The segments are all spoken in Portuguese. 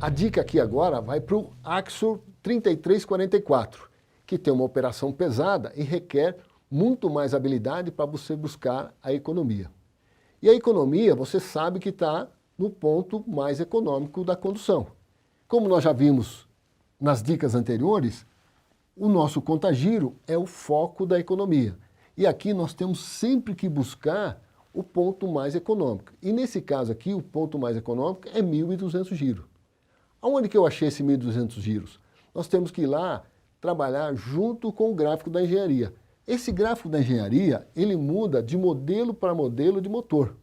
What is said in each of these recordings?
A dica aqui agora vai para o Axor 3344, que tem uma operação pesada e requer muito mais habilidade para você buscar a economia. E a economia, você sabe que está no ponto mais econômico da condução. Como nós já vimos nas dicas anteriores, o nosso contagiro é o foco da economia. E aqui nós temos sempre que buscar o ponto mais econômico. E nesse caso aqui, o ponto mais econômico é 1.200 giros. Aonde que eu achei esse 1.200 giros? Nós temos que ir lá trabalhar junto com o gráfico da engenharia. Esse gráfico da engenharia, ele muda de modelo para modelo de motor.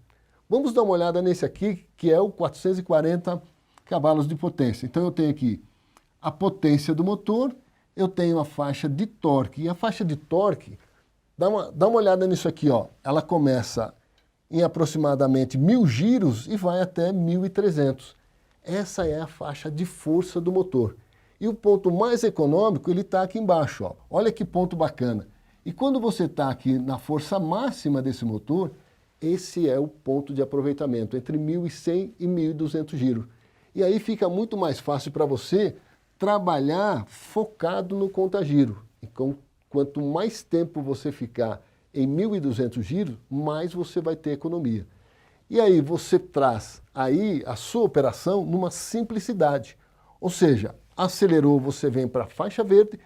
Vamos dar uma olhada nesse aqui, que é o 440 cavalos de potência. Então eu tenho aqui a potência do motor, eu tenho a faixa de torque. E a faixa de torque, dá uma olhada nisso aqui, ó. Ela começa em aproximadamente 1.000 giros e vai até 1.300. Essa é a faixa de força do motor. E o ponto mais econômico, ele está aqui embaixo, ó. Olha que ponto bacana. E quando você está aqui na força máxima desse motor, esse é o ponto de aproveitamento, entre 1.100 e 1.200 giros. E aí fica muito mais fácil para você trabalhar focado no contagiro. Então, quanto mais tempo você ficar em 1.200 giros, mais você vai ter economia. E aí você traz aí a sua operação numa simplicidade. Ou seja, acelerou, você vem para a faixa verde,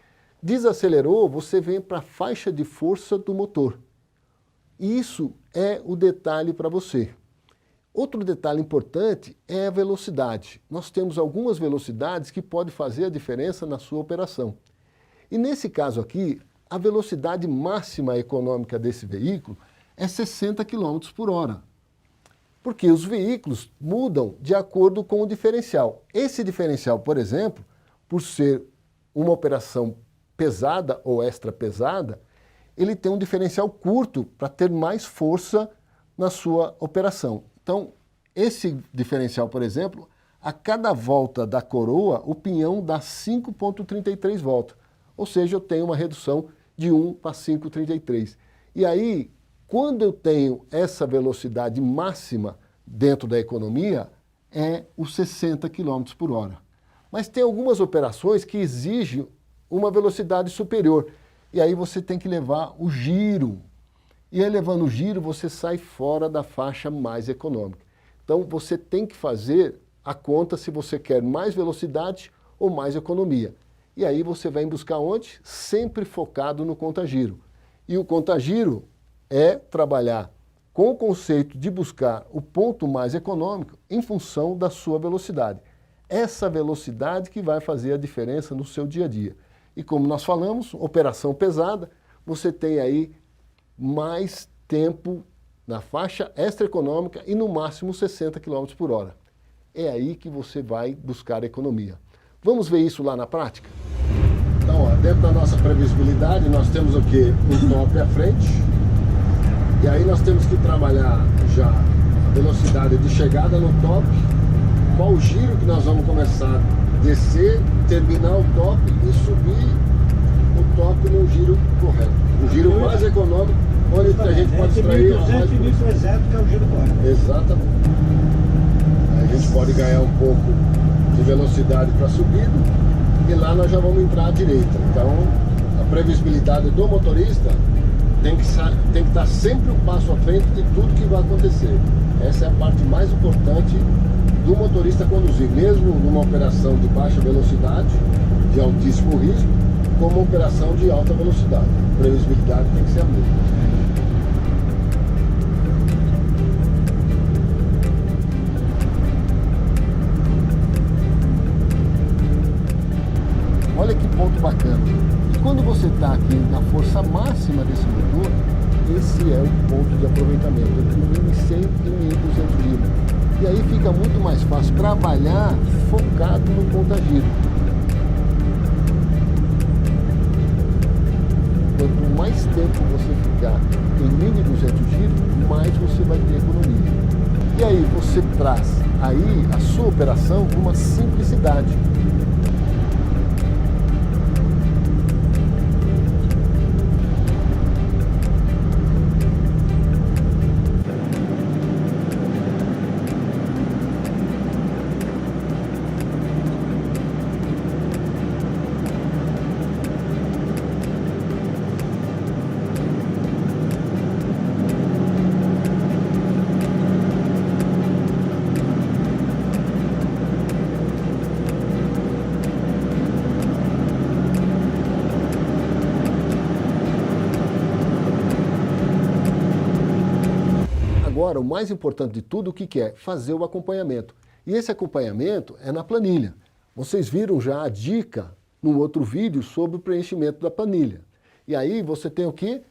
desacelerou, você vem para a faixa de força do motor. Isso é o detalhe para você. Outro detalhe importante é a velocidade. Nós temos algumas velocidades que podem fazer a diferença na sua operação. E nesse caso aqui, a velocidade máxima econômica desse veículo é 60 km por hora. Porque os veículos mudam de acordo com o diferencial. Esse diferencial, por exemplo, por ser uma operação pesada ou extra pesada, ele tem um diferencial curto para ter mais força na sua operação. Então, esse diferencial, por exemplo, a cada volta da coroa, o pinhão dá 5,33 voltas. Ou seja, eu tenho uma redução de 1 para 5,33. E aí, quando eu tenho essa velocidade máxima dentro da economia, é os 60 km por hora. Mas tem algumas operações que exigem uma velocidade superior. E aí você tem que levar o giro. E aí, levando o giro, você sai fora da faixa mais econômica. Então, você tem que fazer a conta se você quer mais velocidade ou mais economia. E aí você vai buscar onde? Sempre focado no contagiro. E o contagiro é trabalhar com o conceito de buscar o ponto mais econômico em função da sua velocidade. Essa velocidade que vai fazer a diferença no seu dia a dia. E como nós falamos, operação pesada, você tem aí mais tempo na faixa extra-econômica e no máximo 60 km por hora. É aí que você vai buscar economia. Vamos ver isso lá na prática? Então, ó, dentro da nossa previsibilidade, nós temos o quê? Um top à frente. E aí nós temos que trabalhar já a velocidade de chegada no top, qual o giro que nós vamos começar a descer, terminar o top e subir o top no giro correto. O giro mais econômico, onde a gente pode extrair... 1.200 e 1.300 que é o giro correto. Exatamente. Aí a gente pode ganhar um pouco de velocidade para subida e lá nós já vamos entrar à direita. Então, a previsibilidade do motorista tem que estar sempre um passo à frente de tudo que vai acontecer. Essa é a parte mais importante do motorista conduzir, mesmo numa operação de baixa velocidade, de altíssimo risco, como uma operação de alta velocidade. A previsibilidade tem que ser a mesma. Olha que ponto bacana. E quando você está aqui na força máxima desse motor, esse é o ponto de aproveitamento, entre 1.100 e 1.200 giros. E aí fica muito mais fácil trabalhar focado no contagiro. Quanto mais tempo você ficar em 1.200 giros, mais você vai ter economia. E aí você traz aí a sua operação com uma simplicidade. agora, o mais importante de tudo, o que é? Fazer o acompanhamento. E esse acompanhamento é na planilha. Vocês viram já a dica num outro vídeo sobre o preenchimento da planilha. E aí você tem o quê?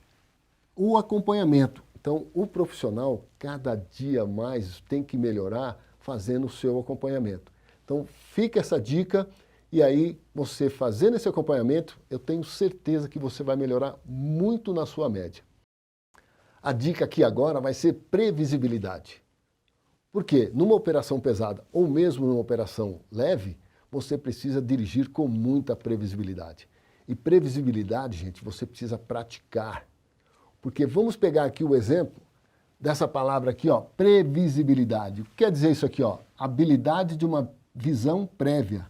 O acompanhamento. Então, o profissional, cada dia mais, tem que melhorar fazendo o seu acompanhamento. Então, fica essa dica, e aí, você fazendo esse acompanhamento, eu tenho certeza que você vai melhorar muito na sua média. A dica aqui agora vai ser previsibilidade. Por quê? Numa operação pesada, ou mesmo numa operação leve, você precisa dirigir com muita previsibilidade. E previsibilidade, gente, você precisa praticar. Porque vamos pegar aqui o exemplo dessa palavra aqui, ó, previsibilidade. O que quer dizer isso aqui, ó? Habilidade de uma visão prévia.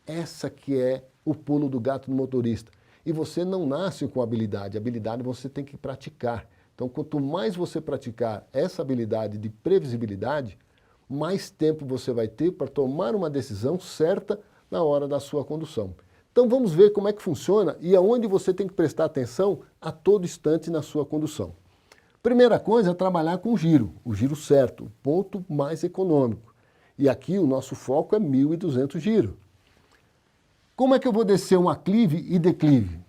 Essa que é o pulo do gato do motorista. E você não nasce com habilidade você tem que praticar. Então, quanto mais você praticar essa habilidade de previsibilidade, mais tempo você vai ter para tomar uma decisão certa na hora da sua condução. Então vamos ver como é que funciona e aonde você tem que prestar atenção a todo instante na sua condução. Primeira coisa é trabalhar com o giro certo, o ponto mais econômico. E aqui o nosso foco é 1.200 giro. Como é que eu vou descer um aclive e declive?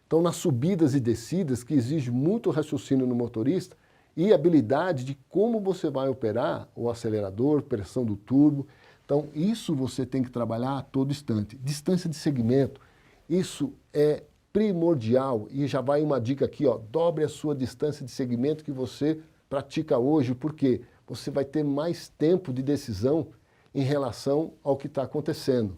Então, nas subidas e descidas, que exige muito raciocínio no motorista e habilidade de como você vai operar o acelerador, pressão do turbo. Então, isso você tem que trabalhar a todo instante. Distância de segmento, isso é primordial. E já vai uma dica aqui, ó, dobre a sua distância de segmento que você pratica hoje, porque você vai ter mais tempo de decisão em relação ao que está acontecendo.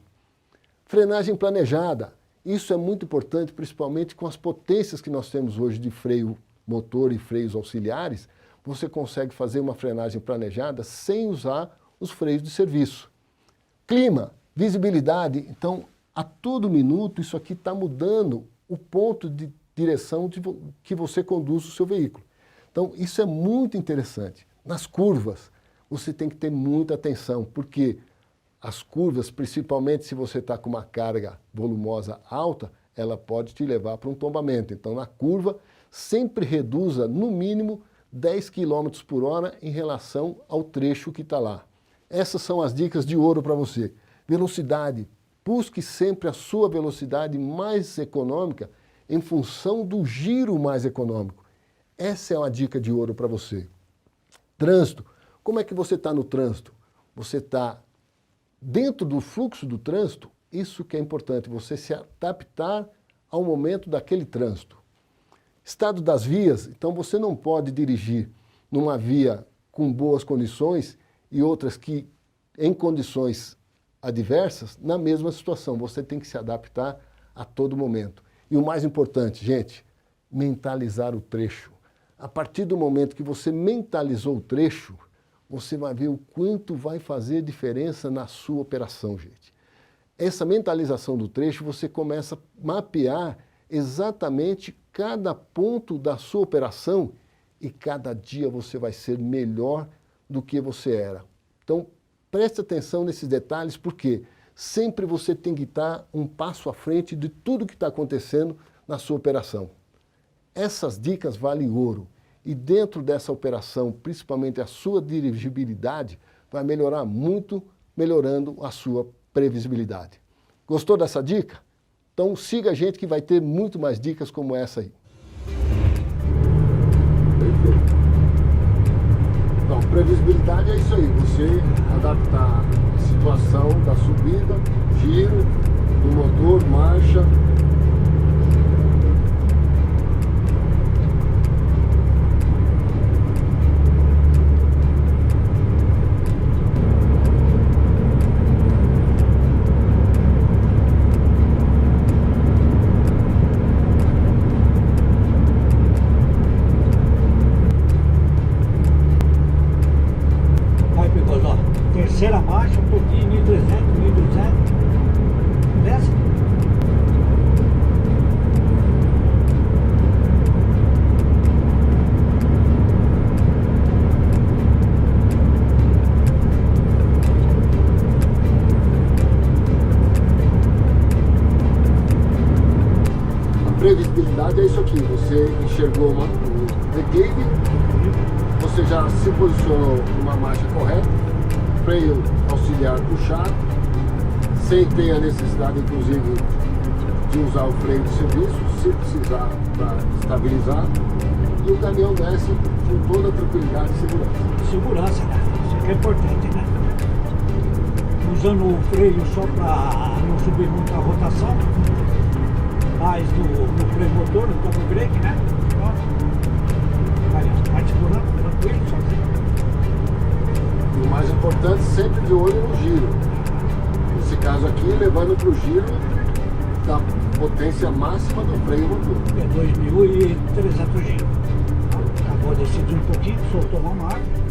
Frenagem planejada. Isso é muito importante, principalmente com as potências que nós temos hoje de freio motor e freios auxiliares. Você consegue fazer uma frenagem planejada sem usar os freios de serviço. Clima, visibilidade. Então, a todo minuto, isso aqui está mudando o ponto de direção que você conduz o seu veículo. Então, isso é muito interessante. Nas curvas, você tem que ter muita atenção, porque as curvas, principalmente se você está com uma carga volumosa alta, ela pode te levar para um tombamento. Então, na curva, sempre reduza no mínimo 10 km por hora em relação ao trecho que está lá. Essas são as dicas de ouro para você. Velocidade. Busque sempre a sua velocidade mais econômica em função do giro mais econômico. Essa é uma dica de ouro para você. Trânsito. Como é que você está no trânsito? Você está dentro do fluxo do trânsito? Isso que é importante, você se adaptar ao momento daquele trânsito. Estado das vias, então você não pode dirigir numa via com boas condições e outras que em condições adversas na mesma situação. Você tem que se adaptar a todo momento. E o mais importante, gente, mentalizar o trecho. A partir do momento que você mentalizou o trecho, você vai ver o quanto vai fazer diferença na sua operação, gente. Essa mentalização do trecho, você começa a mapear exatamente cada ponto da sua operação e cada dia você vai ser melhor do que você era. Então, preste atenção nesses detalhes, porque sempre você tem que estar um passo à frente de tudo que está acontecendo na sua operação. Essas dicas valem ouro. E dentro dessa operação, principalmente a sua dirigibilidade, vai melhorar muito, melhorando a sua previsibilidade. Gostou dessa dica? Então siga a gente que vai ter muito mais dicas como essa aí. Perfeito. Então, previsibilidade é isso aí, você adaptar a situação da subida, giro, do motor, marcha. Terceira marcha, um pouquinho, 1.300, 1.200. Desce. A previsibilidade é isso aqui. Você enxergou um declive, você já já se posicionou numa marcha correta, freio auxiliar puxado, sem ter a necessidade, inclusive, de usar o freio de serviço, se precisar para estabilizar, e o caminhão desce com toda a tranquilidade e segurança. Segurança, né? Isso aqui é importante, né? Usando o freio só para não subir muito a rotação, mas no freio motor, no câmbio brake, né? Vai segurando, tranquilo, sozinho. E o mais importante, sempre de olho no giro. Nesse caso aqui, levando para o giro da potência máxima do freio motor. É 2.300 giros. Acabou de decidir um pouquinho, soltou uma marca.